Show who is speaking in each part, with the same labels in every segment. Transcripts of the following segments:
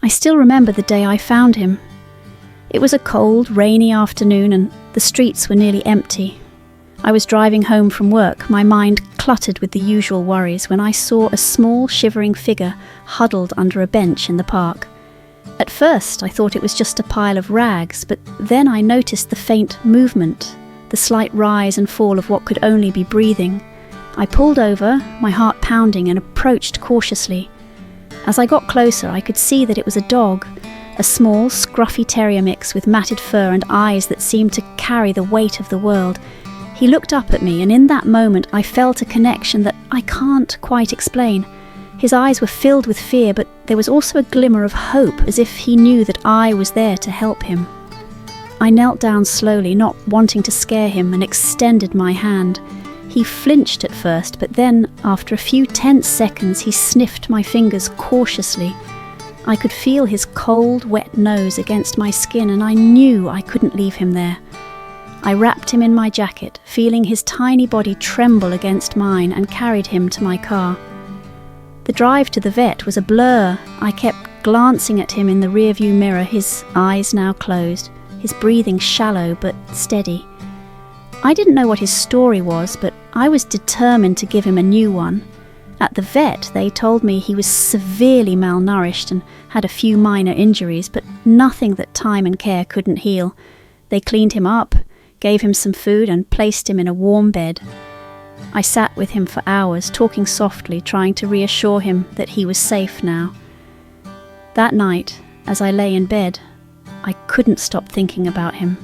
Speaker 1: I still remember the day I found him. It was a cold, rainy afternoon and the streets were nearly empty. I was driving home from work, my mind cluttered with the usual worries, when I saw a small, shivering figure huddled under a bench in the park. At first, I thought it was just a pile of rags, but then I noticed the faint movement, the slight rise and fall of what could only be breathing. I pulled over, my heart pounding, and approached cautiously. As I got closer, I could see that it was a dog, a small, scruffy terrier mix with matted fur and eyes that seemed to carry the weight of the world. He looked up at me, and in that moment I felt a connection that I can't quite explain. His eyes were filled with fear, but there was also a glimmer of hope, as if he knew that I was there to help him. I knelt down slowly, not wanting to scare him, and extended my hand. He flinched at first, but then, after a few tense seconds, he sniffed my fingers cautiously. I could feel his cold, wet nose against my skin, and I knew I couldn't leave him there. I wrapped him in my jacket, feeling his tiny body tremble against mine, and carried him to my car. The drive to the vet was a blur. I kept glancing at him in the rearview mirror, his eyes now closed, his breathing shallow but steady. I didn't know what his story was, but I was determined to give him a new one. At the vet, they told me he was severely malnourished and had a few minor injuries, but nothing that time and care couldn't heal. They cleaned him up, gave him some food, and placed him in a warm bed. I sat with him for hours, talking softly, trying to reassure him that he was safe now. That night, as I lay in bed, I couldn't stop thinking about him.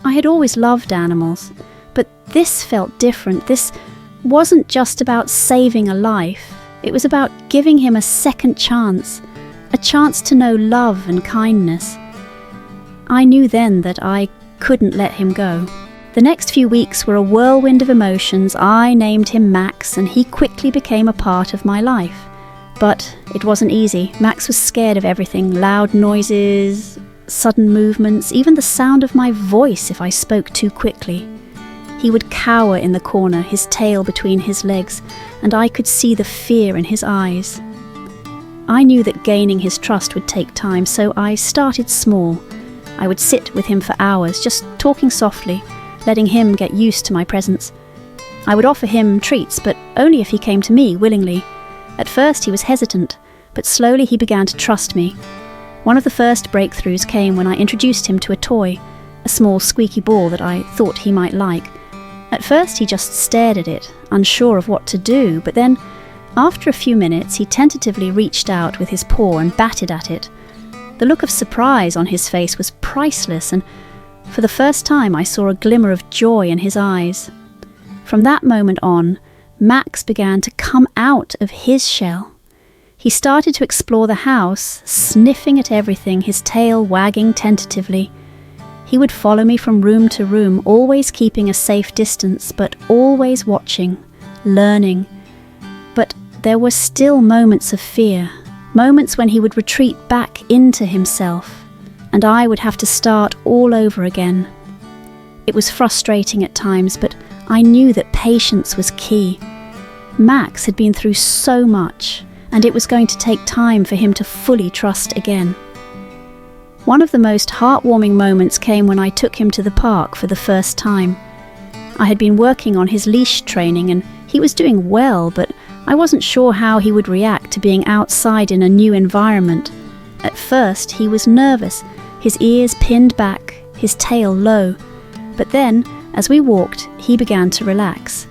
Speaker 1: I had always loved animals, but this felt different. This wasn't just about saving a life. It was about giving him a second chance, a chance to know love and kindness. I knew then that I couldn't let him go. The next few weeks were a whirlwind of emotions. I named him Max, and he quickly became a part of my life. But it wasn't easy. Max was scared of everything, loud noises, sudden movements, even the sound of my voice if I spoke too quickly. He would cower in the corner, his tail between his legs, and I could see the fear in his eyes. I knew that gaining his trust would take time, so I started small. I would sit with him for hours, just talking softly, letting him get used to my presence. I would offer him treats, but only if he came to me willingly. At first he was hesitant, but slowly he began to trust me. One of the first breakthroughs came when I introduced him to a toy, a small squeaky ball that I thought he might like. At first he just stared at it, unsure of what to do, but then, after a few minutes, he tentatively reached out with his paw and batted at it. The look of surprise on his face was priceless, and for the first time I saw a glimmer of joy in his eyes. From that moment on, Max began to come out of his shell. He started to explore the house, sniffing at everything, his tail wagging tentatively. He would follow me from room to room, always keeping a safe distance, but always watching, learning. But there were still moments of fear, moments when he would retreat back into himself, and I would have to start all over again. It was frustrating at times, but I knew that patience was key. Max had been through so much, and it was going to take time for him to fully trust again. One of the most heartwarming moments came when I took him to the park for the first time. I had been working on his leash training, and he was doing well, but I wasn't sure how he would react to being outside in a new environment. At first, he was nervous, his ears pinned back, his tail low. But then, as we walked, he began to relax.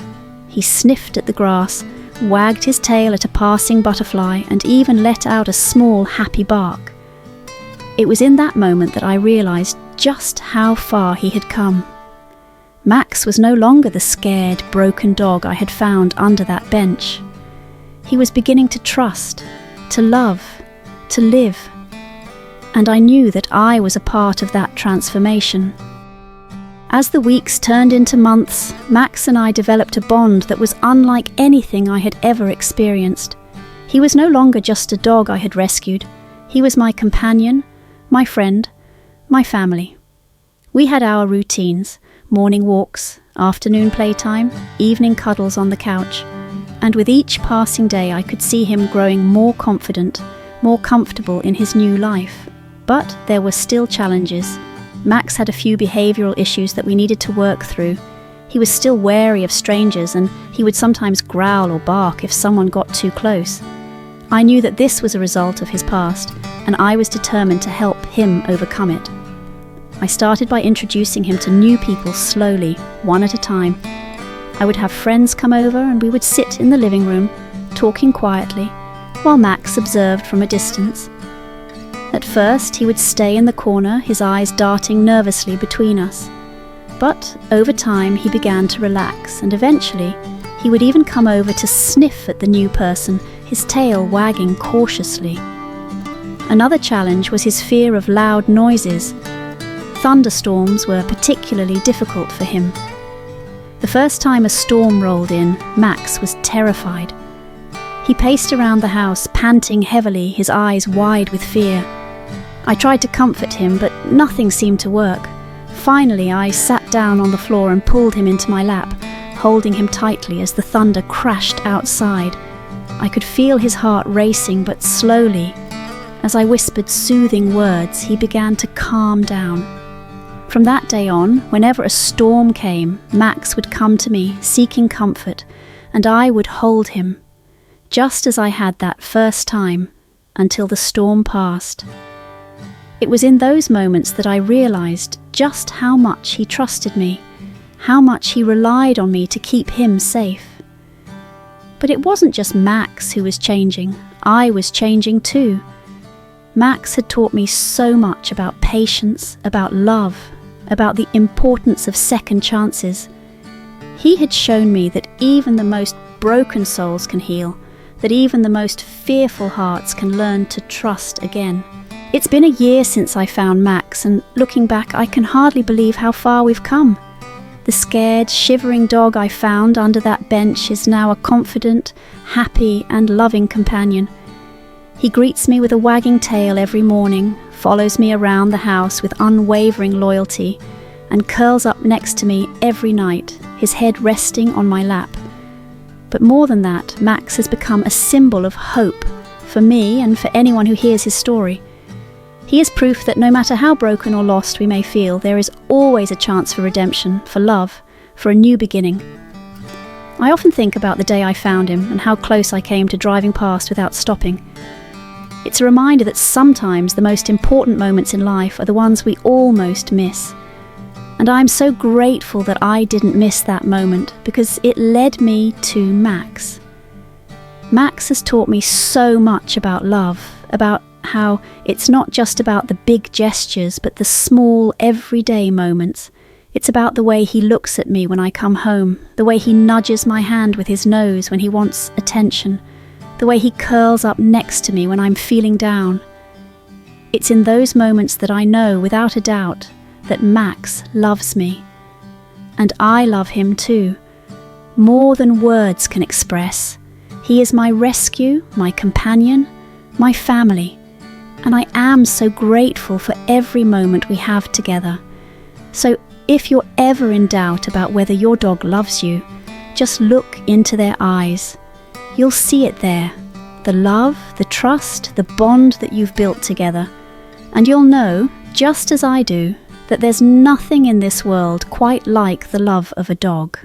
Speaker 1: He sniffed at the grass, wagged his tail at a passing butterfly, and even let out a small, happy bark. It was in that moment that I realized just how far he had come. Max was no longer the scared, broken dog I had found under that bench. He was beginning to trust, to love, to live. And I knew that I was a part of that transformation. As the weeks turned into months, Max and I developed a bond that was unlike anything I had ever experienced. He was no longer just a dog I had rescued. He was my companion, my friend, my family. We had our routines, morning walks, afternoon playtime, evening cuddles on the couch, and with each passing day I could see him growing more confident, more comfortable in his new life. But there were still challenges. Max had a few behavioural issues that we needed to work through. He was still wary of strangers, and he would sometimes growl or bark if someone got too close. I knew that this was a result of his past, and I was determined to help him overcome it. I started by introducing him to new people slowly, one at a time. I would have friends come over and we would sit in the living room, talking quietly, while Max observed from a distance. At first, he would stay in the corner, his eyes darting nervously between us. But over time, he began to relax, and eventually, he would even come over to sniff at the new person, his tail wagging cautiously. Another challenge was his fear of loud noises. Thunderstorms were particularly difficult for him. The first time a storm rolled in, Max was terrified. He paced around the house, panting heavily, his eyes wide with fear. I tried to comfort him, but nothing seemed to work. Finally, I sat down on the floor and pulled him into my lap, holding him tightly as the thunder crashed outside. I could feel his heart racing, but slowly. As I whispered soothing words, he began to calm down. From that day on, whenever a storm came, Max would come to me, seeking comfort, and I would hold him, just as I had that first time, until the storm passed. It was in those moments that I realized just how much he trusted me, how much he relied on me to keep him safe. But it wasn't just Max who was changing, I was changing too. Max had taught me so much about patience, about love, about the importance of second chances. He had shown me that even the most broken souls can heal, that even the most fearful hearts can learn to trust again. It's been a year since I found Max, and looking back, I can hardly believe how far we've come. The scared, shivering dog I found under that bench is now a confident, happy, and loving companion. He greets me with a wagging tail every morning, follows me around the house with unwavering loyalty, and curls up next to me every night, his head resting on my lap. But more than that, Max has become a symbol of hope for me and for anyone who hears his story. He is proof that no matter how broken or lost we may feel, there is always a chance for redemption, for love, for a new beginning. I often think about the day I found him and how close I came to driving past without stopping. It's a reminder that sometimes the most important moments in life are the ones we almost miss. And I'm so grateful that I didn't miss that moment, because it led me to Max. Max has taught me so much about love, about how it's not just about the big gestures, but the small, everyday moments. It's about the way he looks at me when I come home, the way he nudges my hand with his nose when he wants attention, the way he curls up next to me when I'm feeling down. It's in those moments that I know, without a doubt, that Max loves me. And I love him too, more than words can express. He is my rescue, my companion, my family. And I am so grateful for every moment we have together. So if you're ever in doubt about whether your dog loves you, just look into their eyes. You'll see it there, the love, the trust, the bond that you've built together. And you'll know, just as I do, that there's nothing in this world quite like the love of a dog.